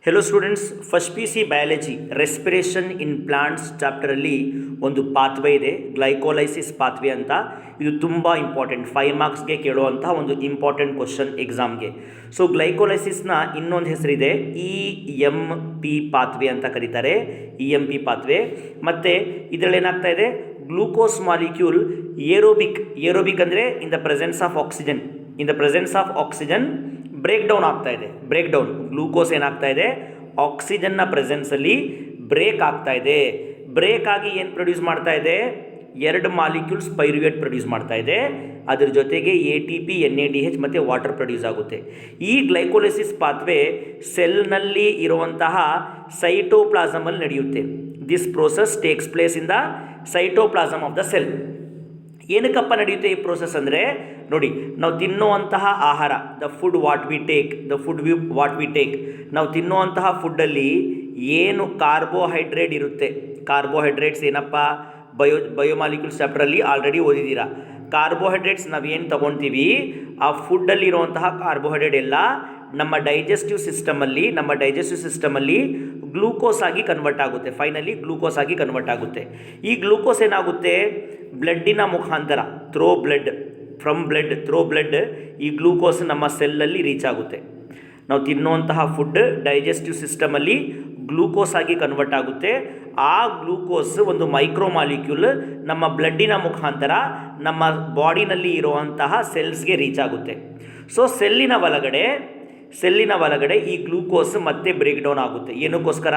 Hello students, first P C biology respiration in plants ಚಾಪ್ಟರಲ್ಲಿ ಒಂದು pathway ಇದೆ, glycolysis pathway ಅಂತ. ಇದು ತುಂಬ ಇಂಪಾರ್ಟೆಂಟ್, 5 ಮಾರ್ಕ್ಸ್ಗೆ ಕೇಳುವಂಥ ಒಂದು ಇಂಪಾರ್ಟೆಂಟ್ ಕ್ವಶನ್ ಎಕ್ಸಾಮ್ಗೆ. ಸೊ ಗ್ಲೈಕೋಲೈಸಿಸ್ನ ಇನ್ನೊಂದು ಹೆಸರಿದೆ EMP ಪಾತ್ವೆ ಅಂತ ಕರೀತಾರೆ, EMP ಪಾತ್ವೆ. ಮತ್ತು ಇದರಲ್ಲಿ ಏನಾಗ್ತಾ ಇದೆ, ಗ್ಲೂಕೋಸ್ ಮಾಲಿಕ್ಯೂಲ್ ಏರೋಬಿಕ್ ಅಂದರೆ in the presence of oxygen break down ಆಗ್ತಾ ಇದೆ. ಗ್ಲೂಕೋಸ್ ಏನಾಗ್ತಾ ಇದೆ, ಆಕ್ಸಿಜನ್ನ ಪ್ರೆಸೆನ್ಸಲ್ಲಿ ಬ್ರೇಕ್ ಆಗ್ತಾ ಇದೆ. ಬ್ರೇಕ್ ಆಗಿ ಏನು ಪ್ರೊಡ್ಯೂಸ್ ಮಾಡ್ತಾ ಇದೆ, 2 ಮಾಲಿಕ್ಯೂಲ್ಸ್ ಪೈರುವೇಟ್ ಪ್ರೊಡ್ಯೂಸ್ ಮಾಡ್ತಾ ಇದೆ. ಅದ್ರ ಜೊತೆಗೆ ATP, NADH ಮತ್ತು ವಾಟರ್ ಪ್ರೊಡ್ಯೂಸ್ ಆಗುತ್ತೆ. ಈ ಗ್ಲೈಕೋಲಿಸಿಸ್ ಪಾತ್ವೆ ಸೆಲ್ನಲ್ಲಿ ಇರುವಂತಹ ಸೈಟೋಪ್ಲಾಸಮಲ್ಲಿ ನಡೆಯುತ್ತೆ. This process takes place in the cytoplasm of the cell. ಏನಕ್ಕಪ್ಪ ನಡೆಯುತ್ತೆ ಈ ಪ್ರೋಸೆಸ್ ಅಂದರೆ, ನೋಡಿ, ನಾವು ತಿನ್ನುವಂತಹ ಆಹಾರ, the food what we take, ನಾವು ತಿನ್ನುವಂತಹ ಫುಡ್ಡಲ್ಲಿ ಏನು ಕಾರ್ಬೋಹೈಡ್ರೇಟ್ ಇರುತ್ತೆ, ಕಾರ್ಬೋಹೈಡ್ರೇಟ್ಸ್ ಏನಪ್ಪ, ಬಯೋಮಾಲಿಕ್ಯೂಲ್ಸ್ ಚಾಪ್ಟರಲ್ಲಿ ಆಲ್ರೆಡಿ ಓದಿದ್ದೀರಾ. ಕಾರ್ಬೋಹೈಡ್ರೇಟ್ಸ್ ನಾವೇನು ತೊಗೊಳ್ತೀವಿ, ಆ ಫುಡ್ಡಲ್ಲಿರುವಂತಹ ಕಾರ್ಬೋಹೈಡ್ರೇಟ್ ಎಲ್ಲ ನಮ್ಮ ಡೈಜೆಸ್ಟಿವ್ ಸಿಸ್ಟಮಲ್ಲಿ ಗ್ಲೂಕೋಸ್ ಆಗಿ ಕನ್ವರ್ಟ್ ಆಗುತ್ತೆ. ಫೈನಲಿ ಗ್ಲೂಕೋಸ್ ಆಗಿ ಕನ್ವರ್ಟ್ ಆಗುತ್ತೆ. ಈ ಗ್ಲೂಕೋಸ್ ಏನಾಗುತ್ತೆ, ಬ್ಲಡ್ಡಿನ ಮುಖಾಂತರ ಥ್ರೋ ಬ್ಲಡ್ ಈ ಗ್ಲೂಕೋಸ್ ನಮ್ಮ ಸೆಲ್ಲಲ್ಲಿ ರೀಚ್ ಆಗುತ್ತೆ. ನಾವು ತಿನ್ನುವಂತಹ ಫುಡ್ ಡೈಜೆಸ್ಟಿವ್ ಸಿಸ್ಟಮಲ್ಲಿ ಗ್ಲೂಕೋಸ್ ಆಗಿ ಕನ್ವರ್ಟ್ ಆಗುತ್ತೆ. ಆ ಗ್ಲೂಕೋಸ್ ಒಂದು ಮೈಕ್ರೋ ಮಾಲಿಕ್ಯೂಲ್ ನಮ್ಮ ಬ್ಲಡ್ಡಿನ ಮುಖಾಂತರ ನಮ್ಮ ಬಾಡಿನಲ್ಲಿ ಇರುವಂತಹ ಸೆಲ್ಸ್ಗೆ ರೀಚ್ ಆಗುತ್ತೆ. ಸೊ ಸೆಲ್ಲಿನ ಒಳಗಡೆ ಈ ಗ್ಲೂಕೋಸ್ ಮತ್ತೆ ಬ್ರೇಕ್ ಡೌನ್ ಆಗುತ್ತೆ. ಏನಕ್ಕೋಸ್ಕರ,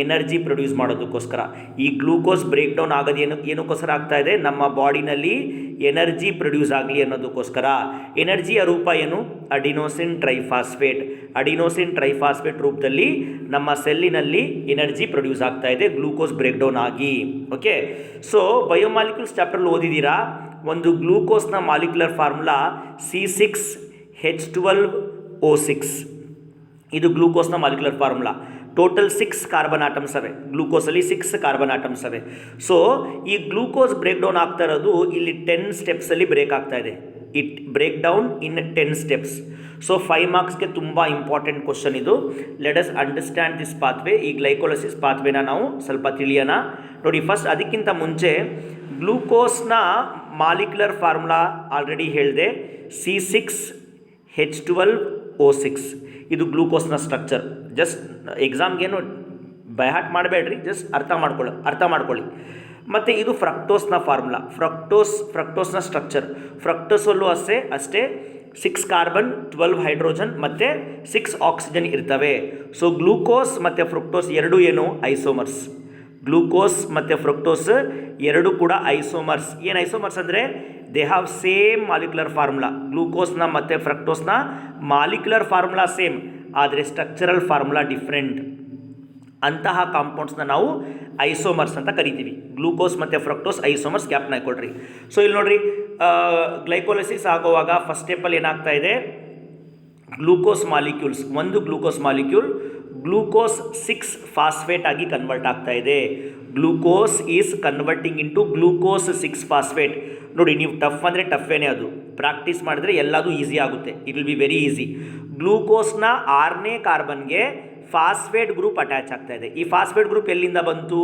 ಎನರ್ಜಿ ಪ್ರೊಡ್ಯೂಸ್ ಮಾಡೋದಕ್ಕೋಸ್ಕರ. ಈ ಗ್ಲೂಕೋಸ್ ಬ್ರೇಕ್ ಡೌನ್ ಆಗೋದು ಏನಕ್ಕೋಸ್ಕರ ಆಗ್ತಾ ಇದೆ, ನಮ್ಮ ಬಾಡಿನಲ್ಲಿ ಎನರ್ಜಿ ಪ್ರೊಡ್ಯೂಸ್ ಆಗಲಿ ಅನ್ನೋದಕ್ಕೋಸ್ಕರ. ಎನರ್ಜಿಯ ರೂಪ ಏನು, ಅಡಿನೋಸಿನ್ ಟ್ರೈಫಾಸ್ಫೇಟ್ ರೂಪದಲ್ಲಿ ನಮ್ಮ ಸೆಲ್ಲಿನಲ್ಲಿ ಎನರ್ಜಿ ಪ್ರೊಡ್ಯೂಸ್ ಆಗ್ತಾ ಇದೆ, ಗ್ಲೂಕೋಸ್ ಬ್ರೇಕ್ ಡೌನ್ ಆಗಿ. ಓಕೆ, ಸೊ ಬಯೋಮಾಲಿಕ್ಯೂಲ್ಸ್ ಚಾಪ್ಟರ್ಲ್ಲಿ ಓದಿದ್ದೀರಾ. ಒಂದು ಗ್ಲೂಕೋಸ್ನ ಮಾಲಿಕ್ಯುಲರ್ ಫಾರ್ಮುಲಾ C6H12O6. ಇದು ಗ್ಲೂಕೋಸ್ನ molecular formula. Total 6 carbon atoms ಅವೆ, ಗ್ಲೂಕೋಸಲ್ಲಿ 6 ಕಾರ್ಬನ್ ಆಟಮ್ಸ್ ಅವೆ. ಸೊ ಈ ಗ್ಲೂಕೋಸ್ ಬ್ರೇಕ್ ಡೌನ್ ಆಗ್ತಾ ಇರೋದು ಇಲ್ಲಿ 10 ಸ್ಟೆಪ್ಸಲ್ಲಿ ಬ್ರೇಕ್ ಆಗ್ತಾ ಇದೆ. It break down in 10 steps. So 5 ಮಾರ್ಕ್ಸ್ಗೆ ತುಂಬ ಇಂಪಾರ್ಟೆಂಟ್ ಕ್ವಶನ್ ಇದು. Let us understand this pathway. ಈ ಗ್ಲೈಕೋಲಿಸಿಸ್ ಪಾತ್ವೆನ ನಾವು ಸ್ವಲ್ಪ ತಿಳಿಯೋಣ. ನೋಡಿ, ಫಸ್ಟ್ ಅದಕ್ಕಿಂತ ಮುಂಚೆ ಗ್ಲೂಕೋಸ್ನ ಮಾಲಿಕ್ಯುಲರ್ ಫಾರ್ಮುಲಾ ಆಲ್ರೆಡಿ ಹೇಳಿದೆ, C6H12O6. ಇದು ಗ್ಲೂಕೋಸ್ನ ಸ್ಟ್ರಕ್ಚರ್. ಜಸ್ಟ್ ಎಕ್ಸಾಮ್ಗೇನು ಬೈಹಾಟ್ ಮಾಡಬೇಡ್ರಿ, ಜಸ್ಟ್ ಅರ್ಥ ಮಾಡ್ಕೊಳ್ಳಿ. ಮತ್ತು ಇದು ಫ್ರಕ್ಟೋಸ್ನ ಫಾರ್ಮುಲಾ, ಫ್ರಕ್ಟೋಸ್ನ ಸ್ಟ್ರಕ್ಚರ್. ಫ್ರಕ್ಟೋಸಲ್ಲೂ ಅಷ್ಟೇ 6 ಕಾರ್ಬನ್, 12 ಹೈಡ್ರೋಜನ್ ಮತ್ತು 6 ಆಕ್ಸಿಜನ್ ಇರ್ತವೆ. ಸೊ ಗ್ಲೂಕೋಸ್ ಮತ್ತು ಫ್ರಕ್ಟೋಸ್ ಎರಡೂ ಏನು, ಐಸೋಮರ್ಸ್. ಗ್ಲೂಕೋಸ್ ಮತ್ತು ಫ್ರಕ್ಟೋಸ್ ಎರಡು ಕೂಡ ಐಸೋಮರ್ಸ್. ಏನು ಐಸೋಮರ್ಸ್ ಅಂದರೆ, they have same molecular formula. ಗ್ಲೂಕೋಸ್ನ ಮತ್ತು ಫ್ರಕ್ಟೋಸ್ನ ಮಾಲಿಕ್ಯುಲರ್ ಫಾರ್ಮುಲಾ ಸೇಮ್, ಆದರೆ ಸ್ಟ್ರಕ್ಚರಲ್ ಫಾರ್ಮುಲಾ ಡಿಫ್ರೆಂಟ್. ಅಂತಹ ಕಾಂಪೌಂಡ್ಸ್ನ ನಾವು ಐಸೋಮರ್ಸ್ ಅಂತ ಕರಿತೀವಿ. ಗ್ಲೂಕೋಸ್ ಮತ್ತು ಫ್ರಕ್ಟೋಸ್ ಐಸೋಮರ್ಸ್, ಗ್ಯಾಪ್ನ ಹಾಕೊಳ್ರಿ. ಸೊ ಇಲ್ಲಿ ನೋಡಿರಿ, ಗ್ಲೈಕೋಲಿಸಿಸ್ ಆಗುವಾಗ ಫಸ್ಟ್ ಸ್ಟೆಪ್ಪಲ್ಲಿ ಏನಾಗ್ತಾ ಇದೆ, ಒಂದು ಗ್ಲೂಕೋಸ್ ಮಾಲಿಕ್ಯೂಲ್ ಗ್ಲೂಕೋಸ್ 6 ಫಾಸ್ಫೇಟ್ ಆಗಿ ಕನ್ವರ್ಟ್ ಆಗ್ತಾ ಇದೆ. Glucose is converting into glucose 6 phosphate. ನೋಡಿ, ನೀವು ಟಫ್ ಅಂದರೆ ಟಫೇನೇ, ಅದು ಪ್ರಾಕ್ಟೀಸ್ ಮಾಡಿದ್ರೆ ಎಲ್ಲದೂ ಈಸಿ ಆಗುತ್ತೆ. It will be very easy. ಗ್ಲೂಕೋಸ್ನ 6ನೇ ಕಾರ್ಬನ್ಗೆ ಫಾಸ್ಫೇಟ್ ಗ್ರೂಪ್ ಅಟ್ಯಾಚ್ ಆಗ್ತಾ ಇದೆ. ಈ ಫಾಸ್ಫೇಟ್ ಗ್ರೂಪ್ ಎಲ್ಲಿಂದ ಬಂತು,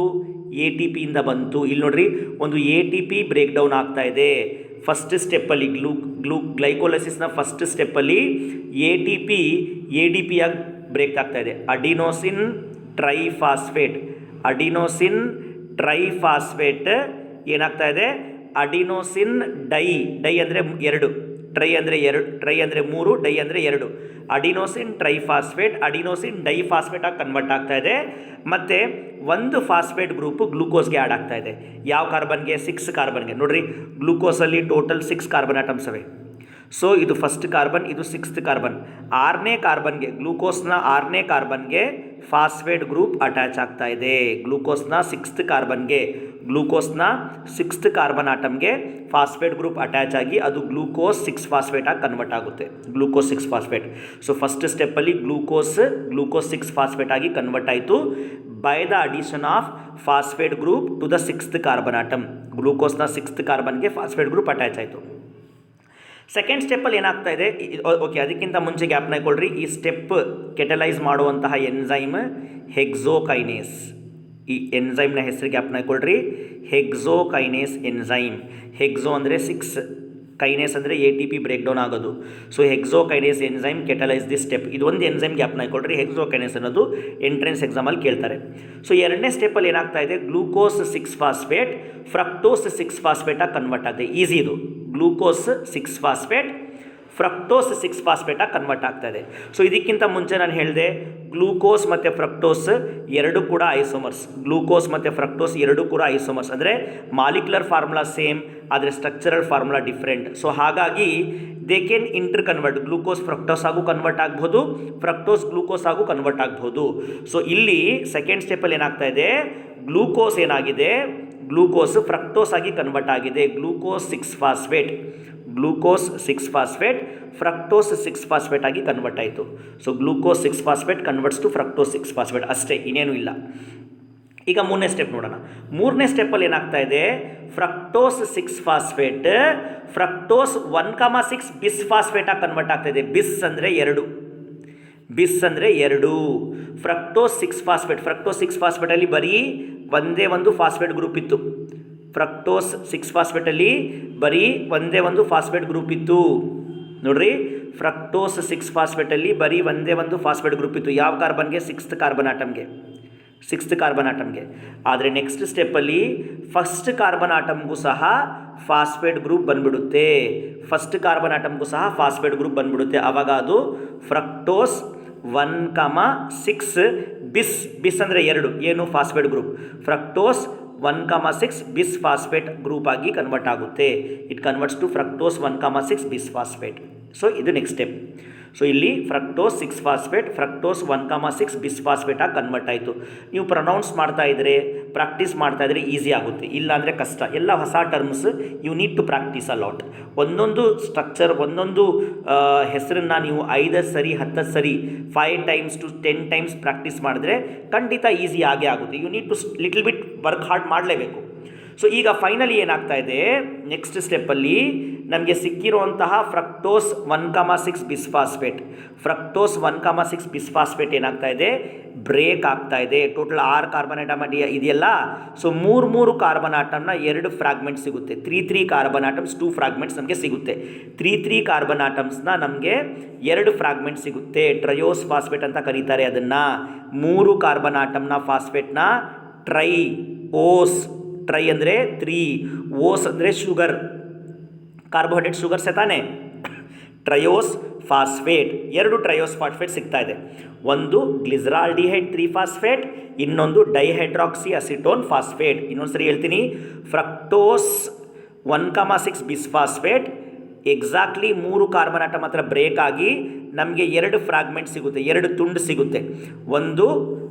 ATP ಇಂದ ಬಂತು. ಇಲ್ಲಿ ನೋಡ್ರಿ, ಒಂದು ATP ಬ್ರೇಕ್ ಡೌನ್ ಆಗ್ತಾ ಇದೆ. ಫಸ್ಟ್ ಸ್ಟೆಪ್ಪಲ್ಲಿ ಗ್ಲೈಕೋಲಿಸಿಸ್ನ ಫಸ್ಟ್ ಸ್ಟೆಪ್ಪಲ್ಲಿ ATP ADP ಆಗಿ ಬ್ರೇಕ್ ಆಗ್ತಾ ಇದೆ. ಅಡಿನೋಸಿನ್ ಟ್ರೈಫಾಸ್ಫೇಟ್ ಏನಾಗ್ತಾ ಇದೆ, ಅಡಿನೋಸಿನ್ ಡೈ ಅಂದರೆ 2, ಟ್ರೈ ಅಂದರೆ 3, ಡೈ ಅಂದರೆ 2. ಅಡಿನೋಸಿನ್ ಟ್ರೈಫಾಸ್ಫೇಟ್, ಅಡಿನೋಸಿನ್ ಡೈಫಾಸ್ಫೇಟ್ ಆಗಿ ಕನ್ವರ್ಟ್ ಆಗ್ತಾ ಇದೆ. ಮತ್ತು ಒಂದು ಫಾಸ್ಫೇಟ್ ಗ್ರೂಪು ಗ್ಲೂಕೋಸ್ಗೆ ಆ್ಯಡ್ ಆಗ್ತಾ ಇದೆ. ಯಾವ ಕಾರ್ಬನ್ಗೆ, 6 ಕಾರ್ಬನ್ಗೆ. ನೋಡಿರಿ, ಗ್ಲೂಕೋಸಲ್ಲಿ ಟೋಟಲ್ 6 ಕಾರ್ಬನ್ ಆಟಮ್ಸ್ ಅವೆ. ಸೊ ಇದು ಫಸ್ಟ್ ಕಾರ್ಬನ್, ಇದು 6th ಕಾರ್ಬನ್. 6ನೇ ಕಾರ್ಬನ್ಗೆ, ಗ್ಲೂಕೋಸ್ನ 6ನೇ ಕಾರ್ಬನ್ಗೆ ಫಾಸ್ಫೇಟ್ ಗ್ರೂಪ್ ಅಟ್ಯಾಚ್ ಆಗ್ತಾ ಇದೆ. ಗ್ಲೂಕೋಸ್ನ 6th ಕಾರ್ಬನ್ ಆಟಮ್ಗೆ ಫಾಸ್ಫೇಟ್ ಗ್ರೂಪ್ ಅಟ್ಯಾಚ್ ಆಗಿ ಅದು ಗ್ಲೂಕೋಸ್ 6 ಫಾಸ್ಫೇಟ್ ಆಗಿ ಕನ್ವರ್ಟ್ ಆಗುತ್ತೆ. Glucose 6 phosphate. ಸೊ ಫಸ್ಟ್ ಸ್ಟೆಪ್ಪಲ್ಲಿ ಗ್ಲೂಕೋಸ್ 6 ಫಾಸ್ಫೇಟ್ ಆಗಿ ಕನ್ವರ್ಟ್ ಆಯಿತು by the addition of phosphate group to the 6th carbon atom. ಗ್ಲೂಕೋಸ್ನ 6th ಕಾರ್ಬನ್ಗೆ ಫಾಸ್ಫೇಟ್ ಗ್ರೂಪ್ ಅಟ್ಯಾಚ್ ಆಯಿತು. ಸೆಕೆಂಡ್ ಸ್ಟೆಪ್ಪಲ್ಲಿ ಏನಾಗ್ತಾ ಇದೆ, ಓಕೆ ಅದಕ್ಕಿಂತ ಮುಂಚೆ ಜ್ಞಾಪನ ಇಟ್ಕೊಳ್ರಿ, ಈ ಸ್ಟೆಪ್ ಕೆಟಲೈಸ್ ಮಾಡುವಂತಹ ಎನ್ಸೈಮ್ ಹೆಕ್ಸೋಕೈನೇಸ್. ಈ ಎನ್ಸೈಮ್ನ ಹೆಸರು ಜ್ಞಾಪನ ಇಟ್ಕೊಳ್ರಿ, ಹೆಕ್ಸೋಕೈನೇಸ್ ಎನ್ಸೈಮ್. ಹೆಕ್ಸೋ ಅಂದರೆ 6, ಕೈನೇಸ್ ಅಂದರೆ ATP ಬ್ರೇಕ್ ಡೌನ್ ಆಗೋದು. So hexokinase enzyme catalyse the step. ಇದು ಒಂದು ಎನ್ಸೈಮ್ ಜ್ಞಾಪನ ಇಟ್ಕೊಳ್ರಿ, ಹೆಕ್ಸೋಕೈನೇಸ್ ಅನ್ನೋದು ಎಂಟ್ರೆನ್ಸ್ ಎಕ್ಸಾಮಲ್ಲಿ ಕೇಳ್ತಾರೆ. ಸೊ ಎರಡನೇ ಸ್ಟೆಪ್ಪಲ್ಲಿ ಏನಾಗ್ತಾ ಇದೆ, ಗ್ಲೂಕೋಸ್ 6 ಫಾಸ್ಫೇಟ್ ಫ್ರಕ್ಟೋಸ್ 6 ಫಾಸ್ಫೇಟಾಗಿ ಕನ್ವರ್ಟ್ ಆಗುತ್ತೆ. ಈಸಿ ಇದು, ಗ್ಲೂಕೋಸ್ 6 ಫಾಸ್ಫೇಟ್ ಫ್ರಕ್ಟೋಸ್ 6 ಫಾಸ್ಫೇಟಾಗಿ ಕನ್ವರ್ಟ್ ಆಗ್ತಾ ಇದೆ. ಸೊ ಇದಕ್ಕಿಂತ ಮುಂಚೆ ನಾನು ಹೇಳಿದೆ ಗ್ಲೂಕೋಸ್ ಮತ್ತು ಫ್ರಕ್ಟೋಸ್ ಎರಡೂ ಕೂಡ ಐಸೋಮರ್ಸ್. ಗ್ಲೂಕೋಸ್ ಮತ್ತು ಫ್ರಕ್ಟೋಸ್ ಎರಡೂ ಕೂಡ ಐಸೋಮರ್ಸ್, ಅಂದರೆ ಮಾಲಿಕ್ಯುಲರ್ ಫಾರ್ಮುಲಾ ಸೇಮ್ ಆದರೆ ಸ್ಟ್ರಕ್ಚರಲ್ ಫಾರ್ಮುಲಾ ಡಿಫ್ರೆಂಟ್. ಸೊ ಹಾಗಾಗಿ they can interconvert, glucose fructose ಆಗು ಕನ್ವರ್ಟ್ ಆಗ್ಬೋದು, ಫ್ರಕ್ಟೋಸ್ ಗ್ಲೂಕೋಸ್ ಆಗು ಕನ್ವರ್ಟ್ ಆಗ್ಬೋದು. ಸೊ ಇಲ್ಲಿ ಸೆಕೆಂಡ್ ಸ್ಟೆಪ್ಪಲ್ಲಿ ಏನಾಗ್ತಾ ಇದೆ, ಗ್ಲೂಕೋಸ್ ಏನಾಗಿದೆ, ಗ್ಲೂಕೋಸ್ ಫ್ರಕ್ಟೋಸ್ ಆಗಿ ಕನ್ವರ್ಟ್ ಆಗಿದೆ. Glucose 6 phosphate, glucose 6 phosphate fructose 6 phosphate ಆಗಿ ಕನ್ವರ್ಟ್ ಆಯಿತು. So glucose 6 phosphate converts to fructose 6 phosphate, ಅಷ್ಟೇ, ಇನ್ನೇನು ಇಲ್ಲ. ಈಗ ಮೂರನೇ ಸ್ಟೆಪ್ ನೋಡೋಣ. ಮೂರನೇ ಸ್ಟೆಪ್ಪಲ್ಲಿ ಏನಾಗ್ತಾ ಇದೆ, ಫ್ರಕ್ಟೋಸ್ 6 ಫಾಸ್ಫೇಟ್ ಫ್ರಕ್ಟೋಸ್ 1,6 ಬಿಸ್ ಫಾಸ್ಫೇಟಾಗಿ ಕನ್ವರ್ಟ್ ಆಗ್ತಾ ಇದೆ. ಬಿಸ್ ಅಂದರೆ 2, ಬಿಸ್ ಅಂದರೆ 2. ಫ್ರಕ್ಟೋಸ್ 6 ಫಾಸ್ಫೇಟ್, ಫ್ರಕ್ಟೋಸ್ 6 ಫಾಸ್ಫೇಟಲ್ಲಿ ಬರೀ ಒಂದೇ ಒಂದು ಫಾಸ್ಫೇಟ್ ಗ್ರೂಪ್ ಇತ್ತು. ಫ್ರಕ್ಟೋಸ್ 6 ಫಾಸ್ಫೇಟಲ್ಲಿ ಬರೀ ಒಂದೇ ಒಂದು ಫಾಸ್ಫೇಟ್ ಗ್ರೂಪ್ ಇತ್ತು. ನೋಡ್ರಿ, ಫ್ರಕ್ಟೋಸ್ 6 ಫಾಸ್ಫೇಟಲ್ಲಿ ಬರೀ ಒಂದೇ ಒಂದು ಫಾಸ್ಫೇಟ್ ಗ್ರೂಪ್ ಇತ್ತು. ಯಾವ ಕಾರ್ಬನ್ಗೆ, 6th ಕಾರ್ಬನ್ ಆಟಮ್ಗೆ, 6th ಕಾರ್ಬನ್ ಆಟಮ್ಗೆ. ಆದರೆ ನೆಕ್ಸ್ಟ್ ಸ್ಟೆಪ್ಪಲ್ಲಿ ಫಸ್ಟ್ ಕಾರ್ಬನ್ ಆಟಮ್ಗೂ ಸಹ ಫಾಸ್ಫೇಟ್ ಗ್ರೂಪ್ ಬಂದ್ಬಿಡುತ್ತೆ. ಫಸ್ಟ್ ಕಾರ್ಬನ್ ಆಟಮ್ಗೂ ಸಹ ಫಾಸ್ಫೇಟ್ ಗ್ರೂಪ್ ಬಂದ್ಬಿಡುತ್ತೆ. ಆವಾಗ ಅದು ಫ್ರಕ್ಟೋಸ್ 1,6 ಬಿಸ್, ಬಿಸ್ ಅಂದರೆ 2, ಏನು ಫಾಸ್ಫೇಟ್ ಗ್ರೂಪ್, ಫ್ರಕ್ಟೋಸ್ 1,6 ಬಿಸ್ ಫಾಸ್ಫೇಟ್ ಗ್ರೂಪ್ ಆಗಿ ಕನ್ವರ್ಟ್ ಆಗುತ್ತೆ. ಇಟ್ ಕನ್ವರ್ಟ್ಸ್ ಟು ಫ್ರಕ್ಟೋಸ್ 1,6 ಬಿಸ್ ಫಾಸ್ಫೇಟ್. ಸೊ ಇದು ನೆಕ್ಸ್ಟ್ ಸ್ಟೆಪ್. ಸೊ ಇಲ್ಲಿ ಫ್ರಕ್ಟೋಸ್ 6 ಫಾಸ್ಫೇಟ್ ಫ್ರಕ್ಟೋಸ್ 1,6 ಬಿಸ್ ಫಾಸ್ಫೇಟ್ ಆಗಿ ಕನ್ವರ್ಟ್ ಆಯಿತು. ನೀವು ಪ್ರೊನೌನ್ಸ್ ಮಾಡ್ತಾ ಇದ್ದರೆ, ಪ್ರಾಕ್ಟೀಸ್ ಮಾಡ್ತಾ ಇದ್ದರೆ ಈಸಿ ಆಗುತ್ತೆ, ಇಲ್ಲಾಂದರೆ ಕಷ್ಟ. ಎಲ್ಲ ಹೊಸ terms you need to practice a lot. ಒಂದೊಂದು ಸ್ಟ್ರಕ್ಚರ್, ಒಂದೊಂದು ಹೆಸರನ್ನು ನೀವು 5 ಸರಿ 10 ಸರಿ 5 ಟೈಮ್ಸ್ ಟು 10 ಟೈಮ್ಸ್ ಪ್ರಾಕ್ಟೀಸ್ ಮಾಡಿದ್ರೆ ಖಂಡಿತ ಈಸಿ ಆಗೇ ಆಗುತ್ತೆ. You need to little bit work hard ಮಾಡಲೇಬೇಕು. ಸೊ ಈಗ ಫೈನಲಿ ಏನಾಗ್ತಾ ಇದೆ, ನೆಕ್ಸ್ಟ್ ಸ್ಟೆಪ್ಪಲ್ಲಿ ನಮಗೆ ಸಿಕ್ಕಿರುವಂತಹ ಫ್ರಕ್ಟೋಸ್ 1,6 ಬಿಸ್ ಫಾಸ್ಫೇಟ್, ಫ್ರಕ್ಟೋಸ್ 1,6 ಬಿಸ್ ಫಾಸ್ಫೇಟ್ ಏನಾಗ್ತಾ ಇದೆ, ಬ್ರೇಕ್ ಆಗ್ತಾ ಇದೆ. ಟೋಟಲ್ 6 ಕಾರ್ಬನ್ ಆಟಮ್ ಇದೆಯಲ್ಲ. ಸೊ 3 ಕಾರ್ಬನ್ ಆಟಮ್ನ 2 ಫ್ರಾಗ್ಮೆಂಟ್ ಸಿಗುತ್ತೆ. 3 ಕಾರ್ಬನ್ ಆಟಮ್ಸ್ 2 ಫ್ರಾಗ್ಮೆಂಟ್ಸ್ ನಮಗೆ ಸಿಗುತ್ತೆ. 3 ಕಾರ್ಬನ್ ಆಟಮ್ಸ್ನ ನಮಗೆ 2 ಫ್ರಾಗ್ಮೆಂಟ್ ಸಿಗುತ್ತೆ. ಟ್ರಯೋಸ್ ಫಾಸ್ಫೇಟ್ ಅಂತ ಕರೀತಾರೆ ಅದನ್ನು. 3 ಕಾರ್ಬನ್ ಆಟಮ್ನ ಫಾಸ್ಫೇಟ್ನ ಟ್ರೈ ಓಸ್, ಟ್ರೈ ಅಂದರೆ 3, ಓಸ್ ಅಂದರೆ ಶುಗರ್, ಕಾರ್ಬೋಹೈಡ್ರೇಟ್ ಶುಗರ್ಸ್ ತಾನೆ. ಟ್ರಯೋಸ್ ಫಾಸ್ಫೇಟ್, 2 ಟ್ರಯೋಸ್ ಫಾಸ್ಫೇಟ್ ಸಿಗ್ತಾ ಇದೆ. ಒಂದು ಗ್ಲಿಸರಾಲ್ಡಿಹೈಡ್ 3 ಫಾಸ್ಫೇಟ್, ಇನ್ನೊಂದು ಡೈಹೈಡ್ರಾಕ್ಸಿ ಅಸಿಟೋನ್ ಫಾಸ್ಫೇಟ್. ಇನ್ನೊಂದು ಸರಿ ಹೇಳ್ತೀನಿ, ಫ್ರಕ್ಟೋಸ್ 1,6 ಬಿಸ್ ಫಾಸ್ಫೇಟ್ ಎಕ್ಸಾಕ್ಟ್ಲಿ 3 ಕಾರ್ಬನ್ ಆಟಮ್ ಹತ್ರ ಬ್ರೇಕ್ ಆಗಿ ನಮಗೆ 2 ಫ್ರಾಗ್ಮೆಂಟ್ ಸಿಗುತ್ತೆ, 2 ತುಂಡು ಸಿಗುತ್ತೆ. ಒಂದು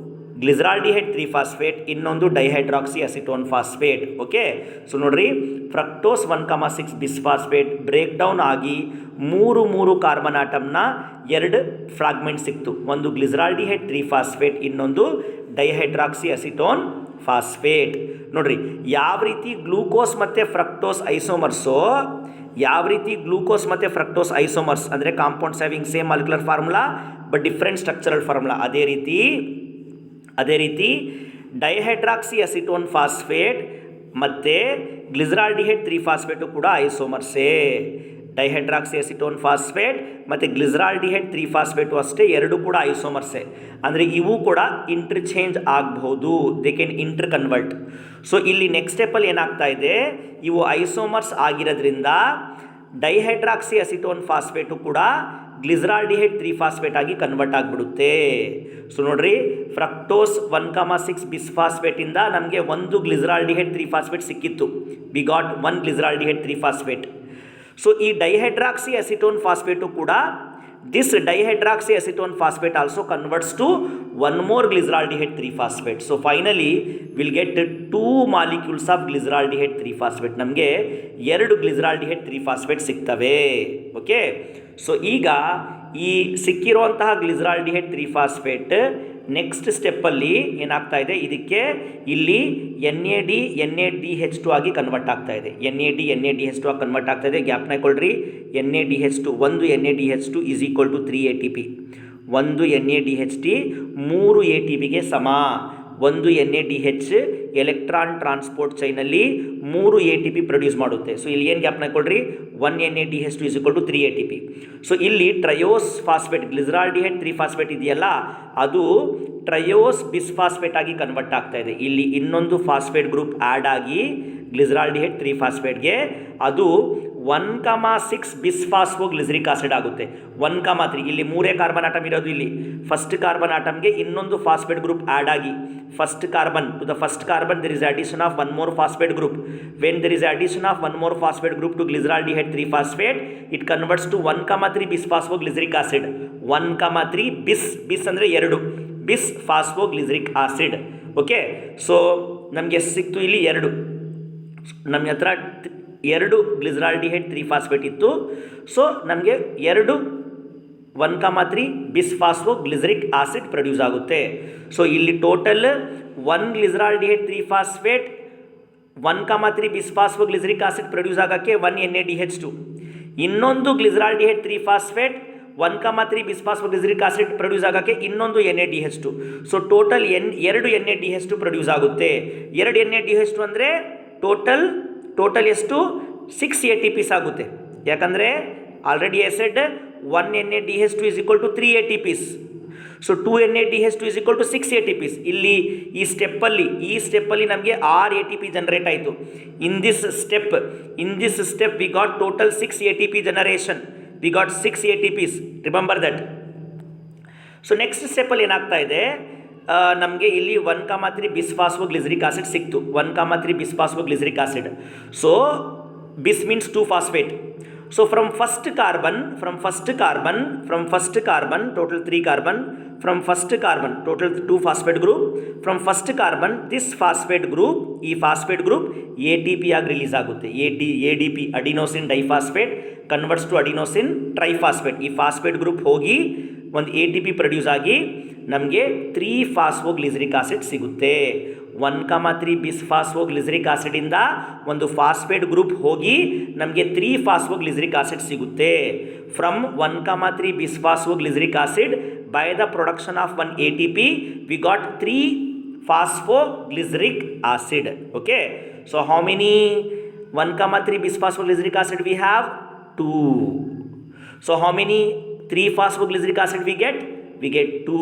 ಗ್ಲಿಸರಾಲ್ಡಿಹೈಡ್ 3 ಫಾಸ್ಫೇಟ್, ಇನ್ನೊಂದು ಡೈಹೈಡ್ರಾಕ್ಸಿ ಅಸಿಟೋನ್ ಫಾಸ್ಫೇಟ್. ಓಕೆ, ಸೊ ನೋಡ್ರಿ, ಫ್ರಕ್ಟೋಸ್ 1,6 ಬಿಸ್ ಫಾಸ್ಫೇಟ್ ಬ್ರೇಕ್ ಡೌನ್ ಆಗಿ 3 ಕಾರ್ಬನ್ ಆಟಮ್ನ 2 ಫ್ರಾಗ್ಮೆಂಟ್ ಸಿಕ್ತು. ಒಂದು ಗ್ಲಿಸರಾಲ್ಡಿಹೈಡ್ 3 ಫಾಸ್ಫೇಟ್, ಇನ್ನೊಂದು ಡೈಹೈಡ್ರಾಕ್ಸಿ ಅಸಿಟೋನ್ ಫಾಸ್ಫೇಟ್. ನೋಡ್ರಿ, ಯಾವ ರೀತಿ ಗ್ಲೂಕೋಸ್ ಮತ್ತು ಫ್ರಕ್ಟೋಸ್ ಐಸೋಮರ್ಸೋ, ಯಾವ ರೀತಿ ಗ್ಲೂಕೋಸ್ ಮತ್ತು ಫ್ರಕ್ಟೋಸ್ ಐಸೋಮರ್ಸ್ ಅಂದರೆ compounds having same molecular formula but different structural formula, ಅದೇ ರೀತಿ ಡೈಹೈಡ್ರಾಕ್ಸಿ ಅಸಿಟೋನ್ ಫಾಸ್ಫೇಟ್ ಮತ್ತು ಗ್ಲಿಸರಾಲ್ಡಿಹೈಡ್ 3 ಫಾಸ್ಫೇಟು ಕೂಡ ಐಸೋಮರ್ಸೇ. ಡೈಹೈಡ್ರಾಕ್ಸಿ ಅಸಿಟೋನ್ ಫಾಸ್ಫೇಟ್ ಮತ್ತು ಗ್ಲಿಸರಾಲ್ಡಿಹೈಡ್ 3 ಫಾಸ್ಫೇಟು ಅಷ್ಟೇ, 2 ಕೂಡ ಐಸೋಮರ್ಸೇ. ಅಂದರೆ ಇವು ಕೂಡ ಇಂಟರ್ಚೇಂಜ್ ಆಗಬಹುದು, they can interconvert. So ಇಲ್ಲಿ ನೆಕ್ಸ್ಟ್ ಸ್ಟೆಪ್ಪಲ್ಲಿ ಏನಾಗ್ತಾ ಇದೆ, ಇವು ಐಸೋಮರ್ಸ್ ಆಗಿರೋದ್ರಿಂದ ಡೈಹೈಡ್ರಾಕ್ಸಿ ಅಸಿಟೋನ್ ಫಾಸ್ಫೇಟು ಕೂಡ ಗ್ಲಿಸರಾಲ್ಡಿಹೈಡ್ 3 ಫಾಸ್ಫೇಟ್ ಆಗಿ ಕನ್ವರ್ಟ್ ಆಗಿಬಿಡುತ್ತೆ. ಸೊ ನೋಡ್ರಿ, ಫ್ರಕ್ಟೋಸ್ 1,6 ಬಿಸ್ ಫಾಸ್ಫೇಟಿಂದ ನಮಗೆ ಒಂದು ಗ್ಲಿಸರಾಲ್ಡಿಹೈಡ್ 3 ಫಾಸ್ಫೇಟ್ ಸಿಕ್ಕಿತ್ತು. We got 1 glyceraldehyde 3 phosphate. So ಈ ಡೈಹೈಡ್ರಾಕ್ಸಿ ಅಸಿಟೋನ್ ಫಾಸ್ಫೇಟು ಕೂಡ, this dihydroxy acetone phosphate also converts to 1 more glyceraldehyde 3 phosphate. So finally will get 2 molecules of ಗ್ಲಿಸರಾಲ್ಡಿಹೈಡ್ 3 phosphate. ನಮಗೆ 2 ಗ್ಲಿಸರಾಲ್ಡಿಹೈಡ್ 3 phosphate ಸಿಗ್ತವೆ. Okay, so ಈಗ ಈ ಸಿಕ್ಕಿರುವಂತಹ ಗ್ಲಿಸರಾಲ್ಡಿಹೈಡ್ 3-ಫಾಸ್ಫೇಟ್ ನೆಕ್ಸ್ಟ್ ಸ್ಟೆಪ್ಪಲ್ಲಿ ಏನಾಗ್ತಾ ಇದೆ, ಇದಕ್ಕೆ ಇಲ್ಲಿ NADH2 ಆಗಿ ಕನ್ವರ್ಟ್ ಆಗ್ತಾ ಇದೆ. NADH2 ಆಗಿ ಕನ್ವರ್ಟ್ ಆಗ್ತಾ ಇದೆ. ಗ್ಯಾಪ್ನ ಕೊಡ್ರಿ. NADH2 ಒಂದು NADH2 is equal to 3 ATP. ಒಂದು NADH ಮೂರು ATPಗೆ ಸಮ. ಒಂದು NADH ಎಲೆಕ್ಟ್ರಾನ್ ಟ್ರಾನ್ಸ್ಪೋರ್ಟ್ ಚೈನಲ್ಲಿ 3 ATP ಪ್ರೊಡ್ಯೂಸ್ ಮಾಡುತ್ತೆ. ಸೊ ಇಲ್ಲಿ ಏನು ಗ್ಯಾಪ್ನ ಕೊಡ್ರಿ, 1 NADH2 is equal to 3 ATP. So ಇಲ್ಲಿ ಟ್ರಯೋಸ್ ಫಾಸ್ಫೇಟ್ ಗ್ಲಿಸರಾಲ್ಡಿಹೈಡ್ 3-ಫಾಸ್ಫೇಟ್ ಇದೆಯಲ್ಲ, ಅದು ಟ್ರಯೋಸ್ ಬಿಸ್ಫಾಸ್ಫೇಟ್ ಆಗಿ ಕನ್ವರ್ಟ್ ಆಗ್ತಾ ಇದೆ. ಇಲ್ಲಿ ಇನ್ನೊಂದು ಫಾಸ್ಫೇಟ್ ಗ್ರೂಪ್ ಆ್ಯಡ್ ಆಗಿ ಗ್ಲಿಸರಾಲ್ಡಿಹೈಡ್ 3-ಫಾಸ್ಫೇಟ್ಗೆ ಅದು 1,6 ಬಿಸ್ಫಾಸ್ಫೋಗ್ಲಿಸರಿಕ್ ಆಸಿಡ್ ಆಗುತ್ತೆ. 1,3 ಇಲ್ಲಿ 3 ಕಾರ್ಬನ್ ಆಟಮ್ ಇರೋದು. ಇಲ್ಲಿ ಫಸ್ಟ್ ಕಾರ್ಬನ್ ಆಟಮ್ಗೆ ಇನ್ನೊಂದು ಫಾಸ್ಫೇಟ್ ಗ್ರೂಪ್ ಆ್ಯಡ್ ಆಗಿ first carbon to the first carbon there is addition of one more phosphate group. When there is addition of one more phosphate group to glyceraldehyde 3-phosphate, it converts to 1,3 bisphosphoglyceric acid. 1,3 bis ಅಂದರೆ 2 bisphosphoglyceric acid. Okay, so ನಮಗೆ ಸಿಕ್ತು ಇಲ್ಲಿ 2. ನಮ್ಮ ಹತ್ರ 2 ಗ್ಲಿಸರಾಲ್ಡಿಹೈಡ್ 3-ಫಾಸ್ಫೇಟ್ ಇತ್ತು. So ನಮಗೆ 2 1,3 bisphosphoglyceric acid produce ಆಗುತ್ತೆ. So ಇಲ್ಲಿ ಟೋಟಲ್ 1 ಗ್ಲಿಸರಾಲ್ಡಿಹೈಡ್ 3-ಫಾಸ್ಫೇಟ್ 1,3 ಬಿಸ್ಫಾಸ್ಫೋಗ್ಲಿಸರಿಕ್ ಆಸಿಡ್ ಪ್ರೊಡ್ಯೂಸ್ ಆಗೋಕ್ಕೆ 1 NADH2. ಇನ್ನೊಂದು ಗ್ಲಿಸರಾಲ್ಡಿಹೈಡ್ 3-ಫಾಸ್ಫೇಟ್ 1,3 ಬಿಸ್ಫಾಸ್ಫೋಗ್ಲಿಸರಿಕ್ ಆಸಿಡ್ ಪ್ರೊಡ್ಯೂಸ್ ಆಗೋಕ್ಕೆ ಇನ್ನೊಂದು NADH2. So total 2 NADH2 produce ಆಗುತ್ತೆ. 2 NADH2 ಅಂದರೆ ಟೋಟಲ್ ಎಷ್ಟು 6 ATPs ಆಗುತ್ತೆ. ಯಾಕಂದರೆ already said 1 NADH2 is equal to 3 ATPs. So 2 NADH2 is equal to 6 ATPs. ಇಲ್ಲಿ ಈ ಸ್ಟೆಪ್ಪಲ್ಲಿ ನಮಗೆ 6 ATP ಜನರೇಟ್ ಆಯಿತು. In this step we got total 6 ATP generation. We got 6 ATPs. Remember that. So next ಸ್ಟೆಪ್ಪಲ್ಲಿ ಏನಾಗ್ತಾ ಇದೆ, ನಮಗೆ ಇಲ್ಲಿ 1,3 ಬಿಸ್ಫಾಸ್ಫೋಗ್ಲಿಸರಿಕ್ ಆಸಿಡ್ ಸಿಕ್ತು. 1,3 bisphosphoglyceric acid. So bis means two phosphate. So from first carbon total 3 carbon, from first carbon total 2 phosphate group, from first carbon this phosphate group ಈ phosphate group ATP ಆಗಿ release ಆಗುತ್ತೆ. ADP adenosine diphosphate converts to adenosine triphosphate. ಈ phosphate group ಹೋಗಿ ಒಂದು ATP produce ಆಗಿ ನಮಗೆ three phosphoglyceric acid ಸಿಗುತ್ತೆ. 1,3 ಬಿಸ್ಫಾಸ್ಫೋಗ್ಲಿಸರಿಕ್ ಆಸಿಡಿಂದ ಒಂದು ಫಾಸ್ಫೇಟ್ ಗ್ರೂಪ್ ಹೋಗಿ ನಮಗೆ 3-ಫಾಸ್ಫೋಗ್ಲಿಸರಿಕ್ ಆಸಿಡ್ ಸಿಗುತ್ತೆ. From 1,3 bisphosphoglyceric acid by the production of 1 ATP we got three phosphoglyceric acid. Okay, so how many 1,3 bisphosphoglyceric acid we have? 2. So how many 3-phosphoglyceric acid we get? We get 2.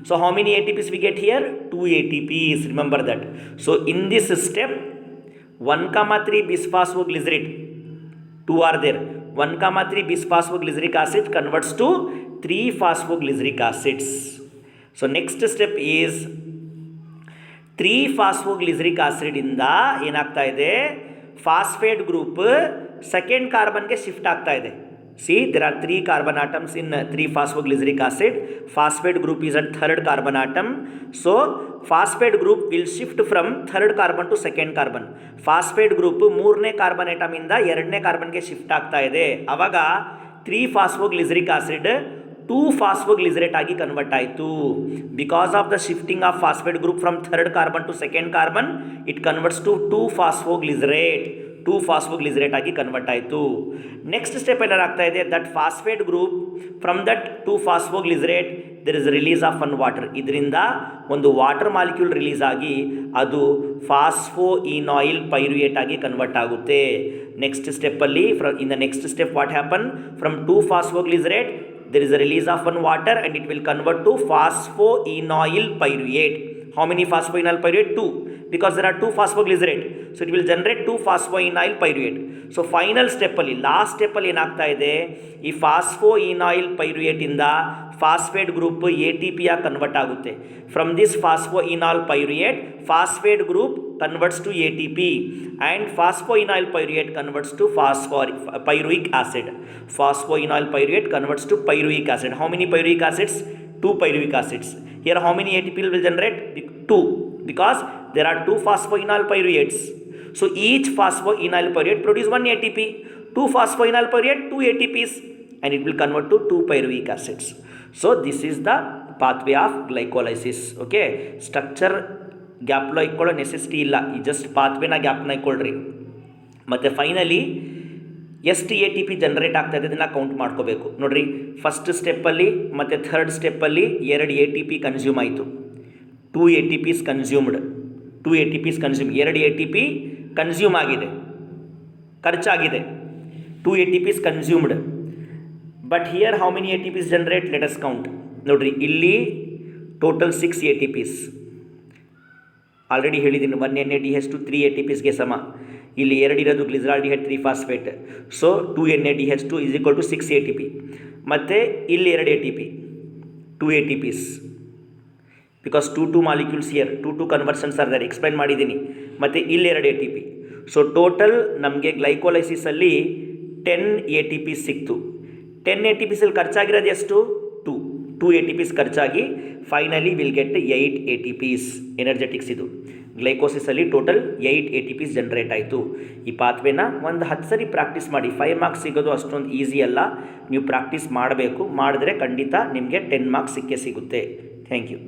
So how many ATPs we get here? 2 ATPs. Remember that. So in this step 1,3 bisphosphoglycerate 2 are there. 1,3 bisphosphoglyceric acid converts to 3-phosphoglyceric acids. So next step is 3-phosphoglyceric acid ಇಂದ ಏನಾಗ್ತಾ ಇದೆ, phosphate group second ಕಾರ್ಬನ್ಗೆ shift ಆಗ್ತಾ ಇದೆ. See, there are 3 carbon atoms in 3-phosphoglyceric acid. Phosphate group is at 3rd carbon atom. So phosphate group will shift from 3rd carbon to 2nd carbon. Phosphate group 3ನೇ carbon atom ಇಂದ 2ನೇ ಕಾರ್ಬನ್ಗೆ shift ಆಗ್ತಾ ಇದೆ. ಆವಾಗ 3-phosphoglyceric acid 2-phosphoglycerate ಆಗಿ convert ಆಯಿತು. Because of the shifting of phosphate group from 3rd carbon to 2nd carbon, it converts to 2-phosphoglycerate. 2-phosphoglycerate ಆಗಿ convert ಆಯಿತು. ನೆಕ್ಸ್ಟ್ ಸ್ಟೆಪ್ ಏನಾಗ್ತಾ ಇದೆ, that phosphate group from that 2-phosphoglycerate there is release of one water. ಇದರಿಂದ ಒಂದು water molecule release ಆಗಿ ಅದು ಫಾಸ್ಫೋಇನಾಯಿಲ್ ಪೈರುಯೇಟ್ ಆಗಿ convert ಆಗುತ್ತೆ. ನೆಕ್ಸ್ಟ್ ಸ್ಟೆಪ್ಪಲ್ಲಿ in the next step what happen, from 2-phosphoglycerate there is a release of one water and it will convert to phosphoenol pyruvate. How many phosphoenol pyruvate? 2, because there are 2 phosphoglycerate, so it will generate 2 phosphoenol pyruvate. So final step ಅಲ್ಲಿ last step ಅಲ್ಲಿ ಏನಾಗ್ತಾ ಇದೆ, ಈ phosphoenol pyruvate ಇಂದ phosphate group ATP ಆಗಿ convert ಆಗುತ್ತೆ. From this phosphoenol pyruvate phosphate group converts to ATP and phosphoenol pyruvate converts to pyruvic acid. Phosphoenol pyruvate converts to pyruvic acid. How many pyruvic acids? 2 pyruvic acids. Here how many ATP will generate? 2, because there are 2 phosphoenol pyruvates. So each phosphoenol pyruvate produce 1 ATP. 2 phosphoenol pyruvate, 2 ATPs. and it will convert to 2 pyruvic acids. So this is the pathway of glycolysis. Okay, structure ಗ್ಯಾಪ್లో ಇಟ್ಕೊಳ್ಳೋ necessity ಇಲ್ಲ, ಈ just ಪಾತ್ವೇನ ಗ್ಯಾಪ್ನ ಇಟ್ಕೊಳ್ರಿ. ಮತ್ತು finally ಎಷ್ಟು A T P generate ಆಗ್ತಾಯಿದೆ ಅದನ್ನು count ಮಾಡ್ಕೋಬೇಕು. ನೋಡಿರಿ, ಫಸ್ಟ್ ಸ್ಟೆಪ್ಪಲ್ಲಿ ಮತ್ತು ಥರ್ಡ್ ಸ್ಟೆಪ್ಪಲ್ಲಿ 2 ಎ ಟಿ ಪಿ ಕನ್ಸ್ಯೂಮ್ ಆಯಿತು. 2 A T Ps consumed, 2 A T Ps consume, 2 A T P consume ಆಗಿದೆ, ಖರ್ಚಾಗಿದೆ. 2 A T Ps consumed. But here how many A T Ps generate, let us count. ನೋಡಿರಿ, ಇಲ್ಲಿ total 6 A T Ps. Already ಹೇಳಿದ್ದೀನಿ 1 NADH2 3 A T ಪಿಸ್ಗೆ ಸಮ. ಇಲ್ಲಿ 2 ಇರೋದು glyceraldehyde 3 phosphate. So 2 NADH2 is equal to 6 A T P. ಮತ್ತು ಇಲ್ಲಿ 2 A T P, 2 A T Ps, because 2 molecules here, 2 conversions are there, explain ಮಾಡಿದ್ದೀನಿ. ಮತ್ತು ಇಲ್ಲಿ 2 A T P. So total ನಮಗೆ ಗ್ಲೈಕೋಲೈಸಿಸಲ್ಲಿ 10 ಎ ಟಿ ಪಿ ಸಿಕ್ತು. 10 A T ಪಿಸಲ್ಲಿ ಖರ್ಚಾಗಿರೋದು ಎಷ್ಟು? 2 ಎ ಟಿ ಪಿಸ್ ಖರ್ಚಾಗಿ finally will get 8 A T Ps. Energetics ಇದು ಗ್ಲೈಕೋಸಿಸಲ್ಲಿ total 8 A T Ps generate ಆಯಿತು. ಈ ಪಾತ್ವೇನ ಒಂದು 10 ಸರಿ ಪ್ರಾಕ್ಟೀಸ್ ಮಾಡಿ. 5 ಮಾರ್ಕ್ಸ್ ಸಿಗೋದು ಅಷ್ಟೊಂದು ಈಸಿ ಅಲ್ಲ, ನೀವು ಪ್ರಾಕ್ಟೀಸ್ ಮಾಡಬೇಕು. ಮಾಡಿದ್ರೆ ಖಂಡಿತ ನಿಮಗೆ 10 ಮಾರ್ಕ್ಸ್ ಸಿಕ್ಕೇ ಸಿಗುತ್ತೆ. Thank you.